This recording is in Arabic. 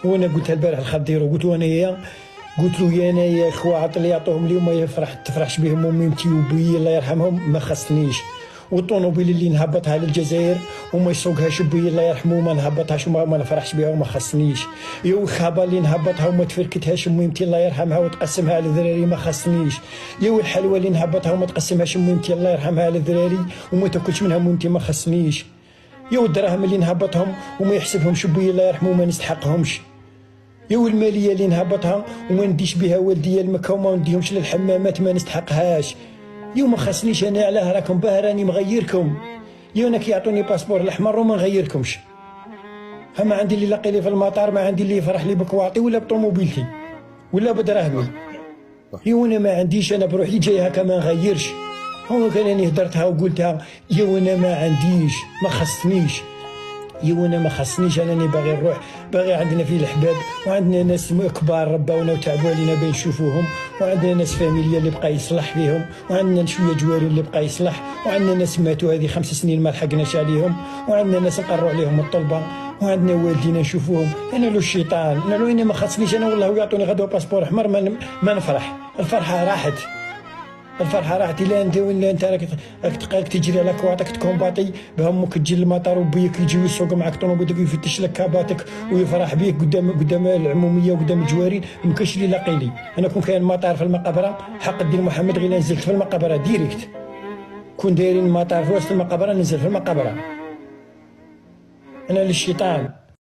وانا قلتها البارح الخضير، قلت له انايا، قلت له يا انايا خوات اللي يعطوهم لي وما تفرحش بهم امي وبويا الله يرحمهم ما خصنيش، والطوموبيل اللي نهبطها للجزائر وما يسوقهاش بويا الله يرحمه ما نهبطهاش وما نفرحش بها وما خصنيش، يا الخابه اللي نهبطها وما تفركتهاش اميمتي الله يرحمها وتقسمها على الذراري ما خصنيش، يا الحلوى اللي نهبطها وما تقسمهاش اميمتي الله يرحمها على الذراري وما تاكلش منها اميمتي ما خصنيش، يا الدراهم اللي نهبطهم وما يحسبهمش بويا الله يرحمه وما نستحقهمش، يا الماليه اللي نهبطها وما نديش بها والديا لمكه وما نديهمش للحمامات ما نستحقهاش، يا ما خصنيش انا علاه راكم باه راني مغيركم، يا انا كيعطوني باسبور الاحمر وما نغيركمش، ها ما عندي اللي لاقي لي في المطار، ما عندي اللي يفرح لي بكواطي ولا بطوموبيلتي ولا بدراهمي، يا وانا ما عنديش، انا بروحي جاي هكا ما نغيرش، هو كان راني هدرتها وقلتها، يا وانا ما عنديش ما خصنيش، يا وانا ما خصنيش، انا باغي نروح، باغي عندنا فيه الحباب وعندنا ناس كبار رباونا وتعبوا علينا باش نشوفوهم، وعندنا ناس فاميليا اللي بقى يصلح فيهم، وعندنا شويه جواري اللي بقى يصلح، وعندنا ناس ماتوا هذه 5 سنين ما لحقناش عليهم، وعندنا ناس نقروا عليهم الطلبه، وعندنا والدينا نشوفوهم، انا لو الشيطان، انا لو اني ما خصنيش، انا والله يعطوني غدوه باسبور احمر ما نفرح، الفرحه راحت، الفرحه راحت. الا انت ولا انت راك تجري على كواطك تكومباطي بهمك تجي للمطار وبيك يجي يسوق معك طوموبيلك ويفتش لك كاباتك ويفرح بيك قدام العموميه وقدام الجوارين، مكاش اللي لاقي لي، انا كون كاين مطار في المقبره حق الدين محمد غير نزلت في المقبره ديريكت، كون دايرين المطار في وسط المقبره نزل في المقبره، انا للشيطان.